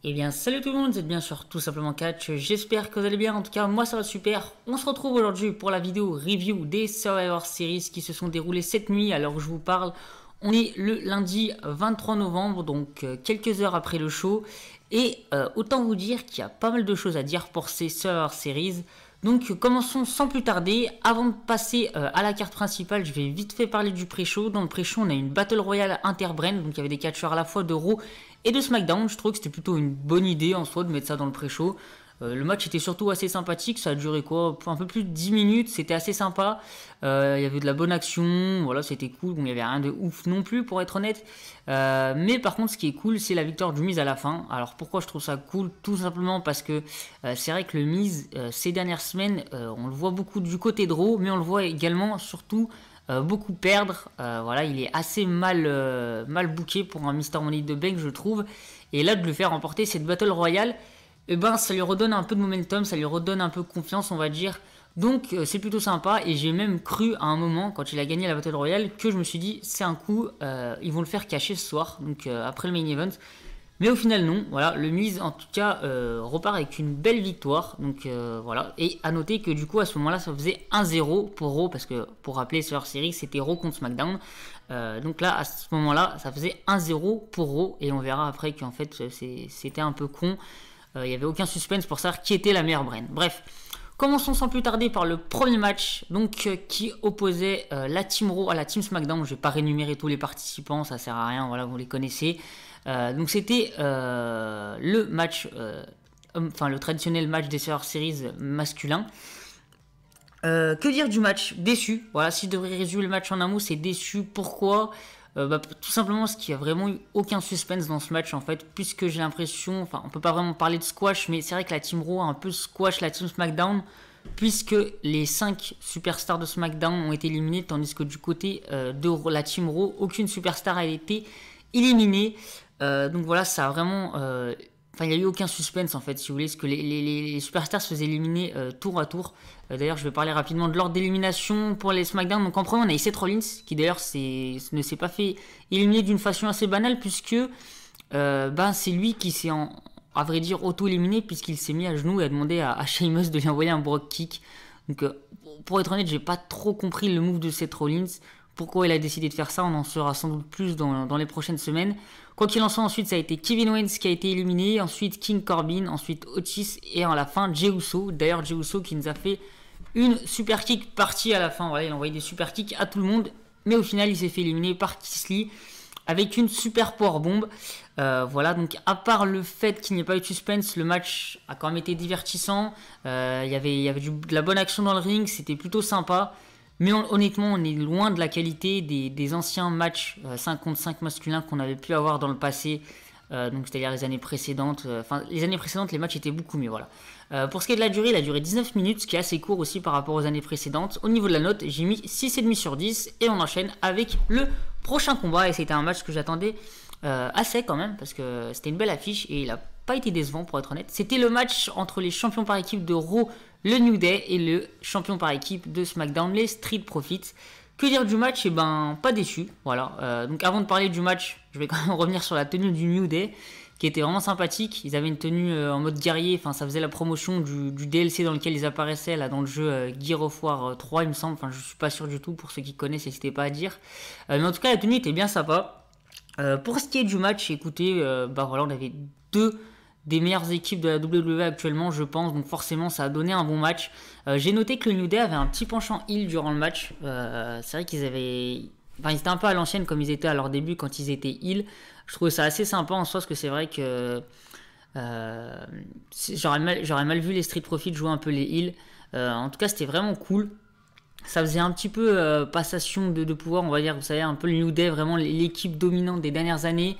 Eh bien salut tout le monde, vous êtes bien sûr tout simplement Catch, j'espère que vous allez bien, en tout cas moi ça va super. On se retrouve aujourd'hui pour la vidéo review des Survivor Series qui se sont déroulées cette nuit alors que je vous parle. On est le lundi 23 novembre, donc quelques heures après le show. Et autant vous dire qu'il y a pas mal de choses à dire pour ces Survivor Series. Donc commençons sans plus tarder. Avant de passer à la carte principale, je vais vite fait parler du pré-show. Dans le pré-show, on a une Battle Royale interbrand, donc il y avait des catcheurs à la fois de Raw et de SmackDown. Je trouve que c'était plutôt une bonne idée en soi de mettre ça dans le pré-show. Le match était surtout assez sympathique, ça a duré quoi, un peu plus de 10 minutes, c'était assez sympa. Il y avait de la bonne action, voilà, c'était cool. Bon, il n'y avait rien de ouf non plus pour être honnête. Mais par contre, ce qui est cool, c'est la victoire du Miz à la fin. Alors pourquoi je trouve ça cool? Tout simplement parce que c'est vrai que le Miz, ces dernières semaines, on le voit beaucoup du côté de Raw, mais on le voit également, surtout, beaucoup perdre. Voilà, il est assez mal booké pour un Mr. Money de Bank, je trouve. Et là, de le faire remporter cette Battle Royale, et ben ça lui redonne un peu de momentum, ça lui redonne un peu confiance, on va dire. Donc c'est plutôt sympa, et j'ai même cru à un moment quand il a gagné la Battle Royale que je me suis dit c'est un coup, ils vont le faire cacher ce soir, donc après le main event. Mais au final non, voilà, le Miz en tout cas repart avec une belle victoire, donc voilà. Et à noter que du coup à ce moment-là ça faisait 1-0 pour Raw, parce que pour rappeler sur leur série c'était Raw contre SmackDown. Donc là à ce moment-là ça faisait 1-0 pour Raw, et on verra après qu'en fait c'était un peu con. Il n'y avait aucun suspense pour savoir qui était la meilleure brain. Bref, commençons sans plus tarder par le premier match, donc qui opposait la Team Raw à la Team SmackDown. Je vais pas rémunérer tous les participants, ça sert à rien, voilà, vous les connaissez. Donc c'était le match, enfin le traditionnel match des Survivor Series masculin. Que dire du match? Déçu. Voilà, si je devrais résumer le match en un mot, c'est déçu. Pourquoi? Tout simplement parce qu'il n'y a vraiment eu aucun suspense dans ce match en fait, puisque j'ai l'impression, enfin on peut pas vraiment parler de squash, mais c'est vrai que la Team Raw a un peu squash la Team SmackDown, puisque les 5 superstars de SmackDown ont été éliminés, tandis que du côté de la Team Raw, aucune superstar a été éliminée. Donc voilà, ça a vraiment... Enfin, il n'y a eu aucun suspense en fait, si vous voulez, parce que les superstars se faisaient éliminer tour à tour. D'ailleurs, je vais parler rapidement de l'ordre d'élimination pour les SmackDown. Donc en premier, on a Seth Rollins, qui d'ailleurs ne s'est pas fait éliminer d'une façon assez banale, puisque c'est lui qui s'est, à vrai dire, auto-éliminé, puisqu'il s'est mis à genoux et a demandé à Sheamus de lui envoyer un Brogue Kick. Donc pour être honnête, j'ai pas trop compris le move de Seth Rollins. Pourquoi il a décidé de faire ça, on en saura sans doute plus dans les prochaines semaines. Quoi qu'il en soit, ensuite ça a été Kevin Owens qui a été éliminé, ensuite King Corbin, ensuite Otis et à la fin Jey Uso. D'ailleurs Jey Uso qui nous a fait une super kick partie à la fin, voilà, il a envoyé des super kicks à tout le monde, mais au final il s'est fait éliminer par Keith Lee avec une super powerbomb. Voilà, donc à part le fait qu'il n'y ait pas eu de suspense, le match a quand même été divertissant. Il y avait de la bonne action dans le ring, c'était plutôt sympa. Mais honnêtement, on est loin de la qualité des anciens matchs 5 contre 5 masculins qu'on avait pu avoir dans le passé. Donc c'est-à-dire les années précédentes. Les années précédentes, les matchs étaient beaucoup mieux. Voilà. Pour ce qui est de la durée, il a duré 19 minutes, ce qui est assez court aussi par rapport aux années précédentes. Au niveau de la note, j'ai mis 6,5 sur 10. Et on enchaîne avec le prochain combat. Et c'était un match que j'attendais assez quand même, parce que c'était une belle affiche et il a pas été décevant pour être honnête. C'était le match entre les champions par équipe de Raw, le New Day, et le champion par équipe de SmackDown, les Street Profits. Que dire du match? Eh ben, pas déçu. Voilà. Donc avant de parler du match, je vais quand même revenir sur la tenue du New Day, qui était vraiment sympathique. Ils avaient une tenue en mode guerrier. Enfin, ça faisait la promotion du DLC dans lequel ils apparaissaient là dans le jeu Gear of War 3, il me semble. Enfin, je suis pas sûr du tout. Pour ceux qui connaissent, n'hésitez pas à dire. Mais en tout cas, la tenue était bien sympa. Pour ce qui est du match, écoutez, voilà, on avait deux des meilleures équipes de la WWE actuellement, je pense, donc forcément ça a donné un bon match. J'ai noté que le New Day avait un petit penchant heel durant le match. C'est vrai qu'ils avaient... Enfin, ils étaient un peu à l'ancienne comme ils étaient à leur début quand ils étaient heel. Je trouvais ça assez sympa en soi, parce que c'est vrai que j'aurais mal vu les Street Profits jouer un peu les heels. En tout cas, c'était vraiment cool. Ça faisait un petit peu passation de pouvoir, on va dire, vous savez, un peu le New Day, vraiment l'équipe dominante des dernières années.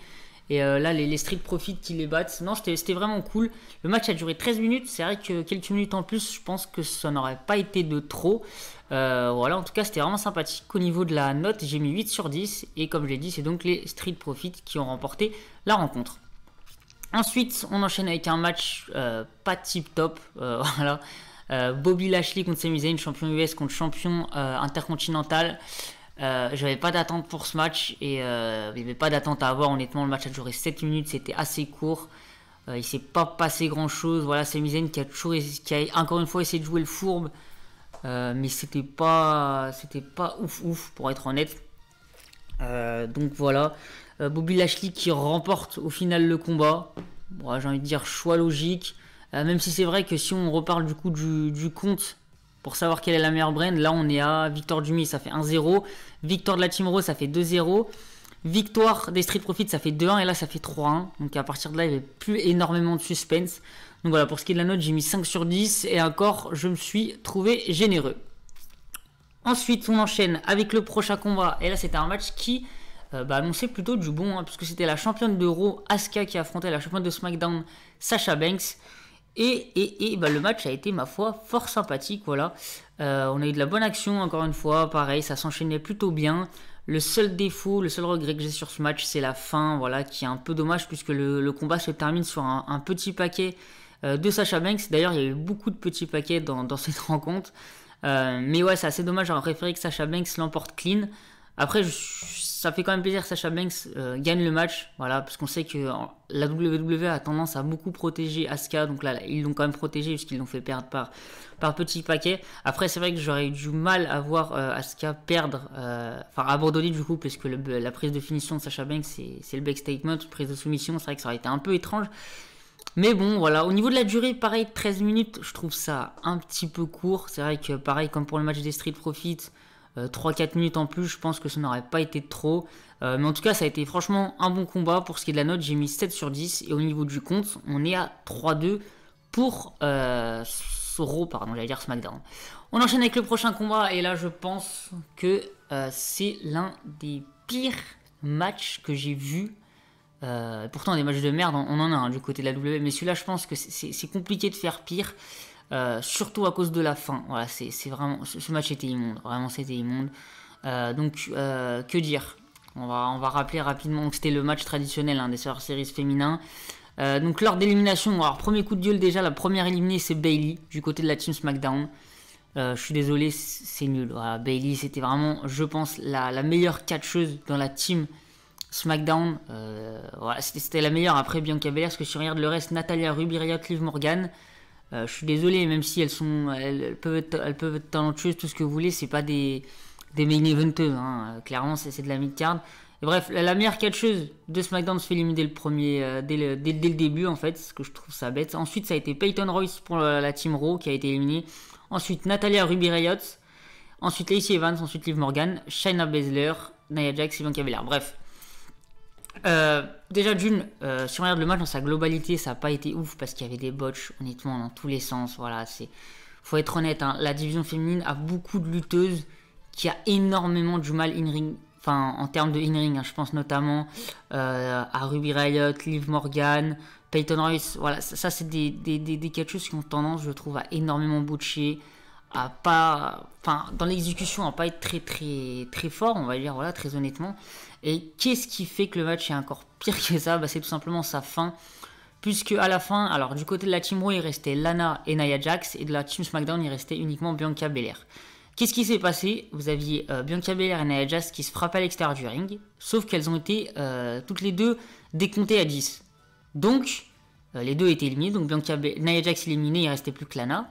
Et là, les Street Profits qui les battent. Non, c'était vraiment cool. Le match a duré 13 minutes. C'est vrai que quelques minutes en plus, je pense que ça n'aurait pas été de trop. Voilà, en tout cas, c'était vraiment sympathique. Au niveau de la note, j'ai mis 8 sur 10. Et comme je l'ai dit, c'est donc les Street Profits qui ont remporté la rencontre. Ensuite, on enchaîne avec un match pas tip top. Voilà. Bobby Lashley contre Sami Zayn, champion US contre champion intercontinental. J'avais pas d'attente pour ce match et il n'y avait pas d'attente à avoir. Honnêtement, le match a duré 7 minutes, c'était assez court. Il s'est pas passé grand chose. Voilà, Sami Zayn qui a encore une fois essayé de jouer le fourbe. Mais c'était pas ouf pour être honnête. Donc voilà. Bobby Lashley qui remporte au final le combat. Bon, j'ai envie de dire choix logique. Même si c'est vrai que si on reparle du coup du compte pour savoir quelle est la meilleure brand, là on est à victoire du Mi, ça fait 1-0. Victoire de la Team Raw, ça fait 2-0. Victoire des Street Profits, ça fait 2-1 et là ça fait 3-1. Donc à partir de là, il n'y avait plus énormément de suspense. Donc voilà, pour ce qui est de la note, j'ai mis 5 sur 10 et encore, je me suis trouvé généreux. Ensuite, on enchaîne avec le prochain combat. Et là, c'était un match qui annonçait plutôt du bon, hein, puisque c'était la championne de Raw, Asuka, qui affrontait la championne de SmackDown, Sasha Banks. Et le match a été, ma foi, fort sympathique. Voilà. On a eu de la bonne action, encore une fois. Pareil, ça s'enchaînait plutôt bien. Le seul défaut, le seul regret que j'ai sur ce match, c'est la fin, voilà, qui est un peu dommage, puisque le combat se termine sur un petit paquet de Sasha Banks. D'ailleurs, il y a eu beaucoup de petits paquets dans cette rencontre. Mais ouais, c'est assez dommage. J'aurais préféré que Sasha Banks l'emporte clean. Après, ça fait quand même plaisir que Sasha Banks gagne le match. Voilà, parce qu'on sait que la WWE a tendance à beaucoup protéger Asuka. Donc là, ils l'ont quand même protégé puisqu'ils l'ont fait perdre par petits paquets. Après, c'est vrai que j'aurais eu du mal à voir Asuka perdre, abandonner du coup, parce que la prise de finition de Sasha Banks, c'est le back statement, prise de soumission. C'est vrai que ça aurait été un peu étrange. Mais bon, voilà, au niveau de la durée, pareil, 13 minutes, je trouve ça un petit peu court. C'est vrai que, pareil, comme pour le match des Street Profits, 3-4 minutes en plus, je pense que ça n'aurait pas été trop. Mais en tout cas, ça a été franchement un bon combat. Pour ce qui est de la note, j'ai mis 7 sur 10. Et au niveau du compte, on est à 3-2 pour Raw, pardon, j'allais dire SmackDown. On enchaîne avec le prochain combat. Et là, je pense que c'est l'un des pires matchs que j'ai vus. Pourtant des matchs de merde on en a du côté de la WWE, mais celui-là je pense que c'est compliqué de faire pire, surtout à cause de la fin. Voilà, c'est vraiment, ce match était immonde, vraiment c'était immonde. Que dire, on va rappeler rapidement que c'était le match traditionnel des Survivor Series féminins. Donc lors d'élimination, alors premier coup de gueule déjà, la première éliminée c'est Bayley du côté de la team SmackDown. Je suis désolé, c'est nul. Voilà, Bayley c'était vraiment, je pense, la meilleure catcheuse dans la team SmackDown. Voilà, c'était la meilleure après Bianca Belair. Parce que si on regarde le reste, Natalya, Ruby Riott, Liv Morgan, je suis désolé, même si elles peuvent être talentueuses, tout ce que vous voulez, c'est pas des main eventeuses, clairement c'est de la mid-card. Et bref, la meilleure catcheuse de SmackDown se fait éliminer dès le début en fait, parce que je trouve ça bête. Ensuite ça a été Peyton Royce pour la Team Raw qui a été éliminée. Ensuite Natalya, Ruby Riott. Ensuite Lacey Evans, ensuite Liv Morgan, Shayna Baszler, Nia Jax et Bianca Belair. Bref. Déjà si on regarde le match dans sa globalité, ça n'a pas été ouf parce qu'il y avait des botches honnêtement dans tous les sens. Voilà, faut être honnête, la division féminine a beaucoup de lutteuses qui a énormément du mal in-ring, en termes de in-ring, je pense notamment à Ruby Riott, Liv Morgan, Peyton Royce. Voilà, ça c'est des catcheuses qui ont tendance, je trouve, à énormément botcher, dans l'exécution, à pas être très très très fort, on va dire, voilà, très honnêtement. Et qu'est-ce qui fait que le match est encore pire que ça? C'est tout simplement sa fin. Puisque à la fin, alors du côté de la Team Raw, il restait Lana et Nia Jax. Et de la Team SmackDown, il restait uniquement Bianca Belair. Qu'est-ce qui s'est passé? Vous aviez Bianca Belair et Nia Jax qui se frappaient à l'extérieur du ring. Sauf qu'elles ont été toutes les deux décomptées à 10. Donc, les deux étaient éliminés. Donc Nia Jax éliminée, il ne restait plus que Lana.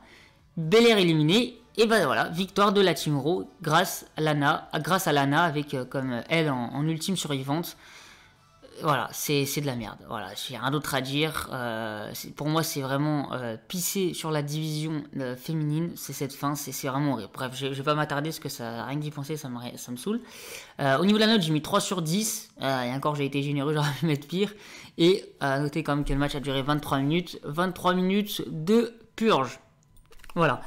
Belair éliminée. Et voilà, victoire de la Team Raw grâce à Lana avec comme elle en ultime survivante. Voilà, c'est de la merde. Voilà, j'ai rien d'autre à dire. Pour moi, c'est vraiment pisser sur la division féminine. C'est cette fin, c'est vraiment horrible. Bref, je vais pas m'attarder parce que rien que d'y penser, ça me saoule. Au niveau de la note, j'ai mis 3 sur 10. Et encore, j'ai été généreux, j'aurais pu mettre pire. Et à noter quand même que le match a duré 23 minutes. 23 minutes de purge. Voilà.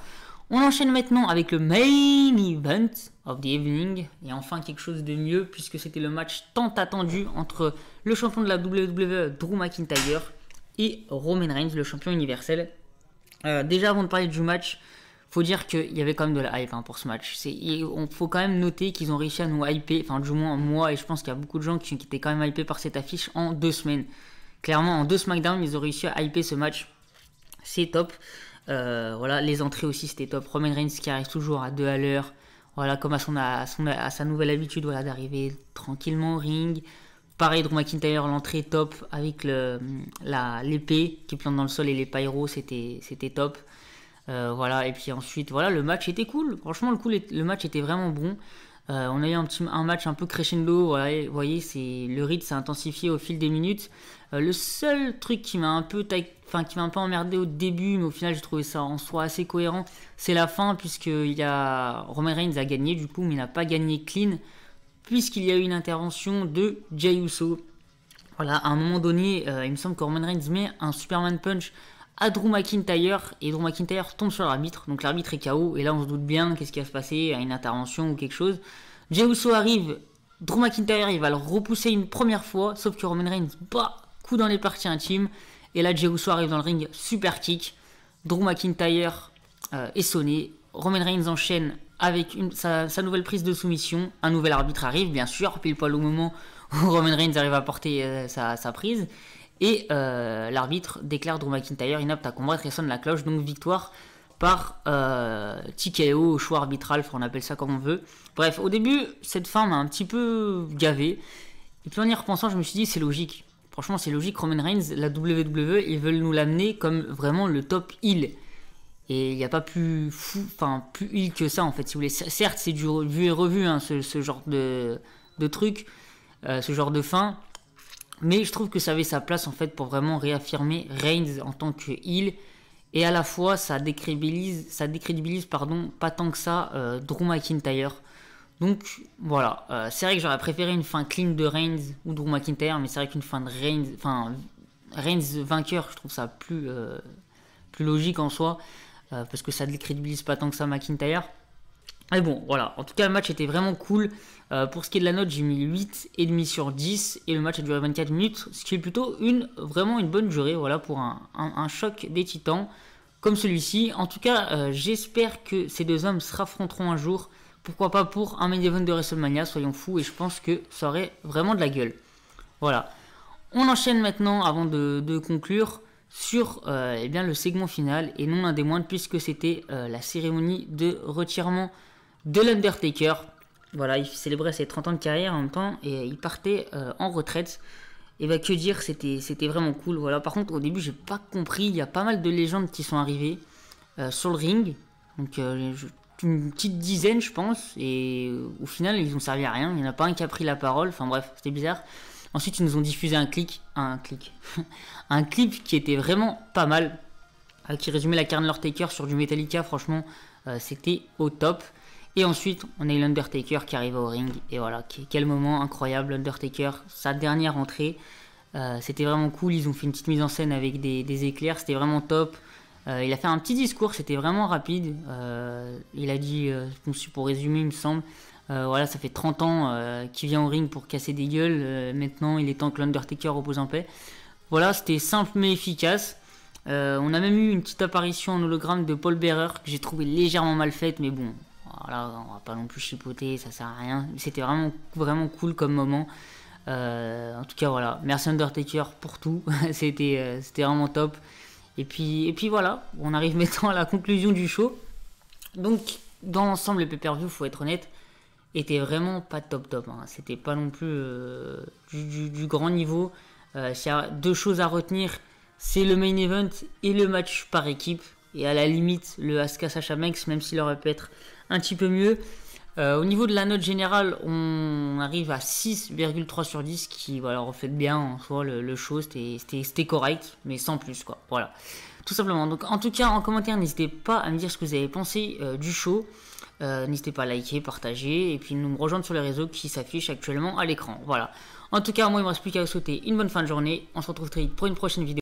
On enchaîne maintenant avec le main event of the evening. Et enfin quelque chose de mieux puisque c'était le match tant attendu entre le champion de la WWE Drew McIntyre et Roman Reigns, le champion universel. Déjà avant de parler du match, faut dire qu'il y avait quand même de la hype pour ce match. On faut quand même noter qu'ils ont réussi à nous hyper, du moins moi et je pense qu'il y a beaucoup de gens qui étaient quand même hypés par cette affiche en 2 semaines. Clairement en 2 SmackDown ils ont réussi à hyper ce match. C'est top. Voilà, les entrées aussi c'était top. Roman Reigns qui arrive toujours à 2 à l'heure. Voilà, comme à sa nouvelle habitude, voilà, d'arriver tranquillement au ring, Pareil, Drew McIntyre, l'entrée top avec l'épée qui plante dans le sol et les pyros, c'était top. Voilà, et puis ensuite, voilà, le match était cool. Franchement, le match était vraiment bon. On a eu un match un peu crescendo. Voilà, vous voyez, le rythme s'est intensifié au fil des minutes. Le seul truc qui m'a un peu emmerdé au début, mais au final, j'ai trouvé ça en soi assez cohérent, c'est la fin, puisque Roman Reigns a gagné du coup, mais il n'a pas gagné clean, puisqu'il y a eu une intervention de Jey Uso. Voilà, à un moment donné, il me semble que Roman Reigns met un Superman Punch à Drew McIntyre et Drew McIntyre tombe sur l'arbitre, donc l'arbitre est KO et là on se doute bien qu'est-ce qui va se passer, à une intervention ou quelque chose. Jey Uso arrive, Drew McIntyre il va le repousser une première fois, sauf que Roman Reigns coup dans les parties intimes et là Jey Uso arrive dans le ring, super kick, Drew McIntyre est sonné, Roman Reigns enchaîne avec sa nouvelle prise de soumission, un nouvel arbitre arrive bien sûr, pile poil au moment où Roman Reigns arrive à porter sa prise. Et l'arbitre déclare Drew McIntyre inapte à combattre et sonne la cloche, donc victoire par TKO au choix arbitral, enfin, on appelle ça comme on veut. Bref, au début, cette fin m'a un petit peu gavé. Et puis en y repensant, je me suis dit, c'est logique. Franchement, c'est logique, Roman Reigns, la WWE, ils veulent nous l'amener comme vraiment le top heel. Et il n'y a pas plus plus heel que ça en fait, si vous voulez. Certes, c'est du vu et revu, hein, ce genre de truc, ce genre de fin. Mais je trouve que ça avait sa place en fait pour vraiment réaffirmer Reigns en tant que heel. Et à la fois ça décrédibilise pas tant que ça Drew McIntyre. Donc voilà, c'est vrai que j'aurais préféré une fin clean de Reigns ou Drew McIntyre, mais c'est vrai qu'une fin de Reigns vainqueur, je trouve ça plus logique en soi, parce que ça décrédibilise pas tant que ça McIntyre. Mais bon, voilà. En tout cas, le match était vraiment cool. Pour ce qui est de la note, j'ai mis 8,5 sur 10. Et le match a duré 24 minutes. Ce qui est plutôt vraiment une bonne durée. Voilà, pour un choc des titans comme celui-ci. En tout cas, j'espère que ces deux hommes se affronteront un jour. Pourquoi pas pour un main event de WrestleMania, soyons fous. Et je pense que ça aurait vraiment de la gueule. Voilà. On enchaîne maintenant, avant de conclure, sur eh bien, le segment final. Et non un des moindres, puisque c'était la cérémonie de retirement de l'Undertaker. Voilà, il célébrait ses 30 ans de carrière en même temps et il partait en retraite. Et bah que dire, c'était vraiment cool. Voilà, par contre au début j'ai pas compris, il y a pas mal de légendes qui sont arrivées sur le ring. Donc une petite dizaine je pense. Et au final ils ont servi à rien. Il n'y en a pas un qui a pris la parole. Enfin bref, c'était bizarre. Ensuite ils nous ont diffusé un clip qui était vraiment pas mal. Qui résumait la carrière de l'Undertaker sur du Metallica. Franchement c'était au top. Et ensuite, on a eu l'Undertaker qui arrive au ring. Et voilà, quel moment incroyable, l'Undertaker, sa dernière entrée. C'était vraiment cool, ils ont fait une petite mise en scène avec des éclairs, c'était vraiment top. Il a fait un petit discours, c'était vraiment rapide. Il a dit, pour résumer, il me semble, voilà, ça fait 30 ans qu'il vient au ring pour casser des gueules. Maintenant, il est temps que l'Undertaker repose en paix. Voilà, c'était simple mais efficace. On a même eu une petite apparition en hologramme de Paul Bearer que j'ai trouvé légèrement mal faite, mais bon. Voilà, on va pas non plus chipoter, ça sert à rien. C'était vraiment cool comme moment. En tout cas, voilà. Merci Undertaker pour tout. C'était vraiment top. Et puis voilà, on arrive maintenant à la conclusion du show. Donc, dans l'ensemble, le pay-per-view, faut être honnête, était vraiment pas top. Hein. C'était pas non plus du grand niveau. S'il y a deux choses à retenir, c'est le main event et le match par équipe. Et à la limite, le Asuka Sasha Banks, même s'il aurait pu être un petit peu mieux. Au niveau de la note générale, on arrive à 6,3 sur 10, qui voilà, reflète bien en soi le show, c'était correct, mais sans plus, quoi. Voilà, tout simplement. Donc, en tout cas, en commentaire, n'hésitez pas à me dire ce que vous avez pensé du show. N'hésitez pas à liker, partager, et puis nous rejoindre sur les réseaux qui s'affichent actuellement à l'écran. Voilà. En tout cas, moi, il ne me reste plus qu'à vous souhaiter une bonne fin de journée. On se retrouve très vite pour une prochaine vidéo.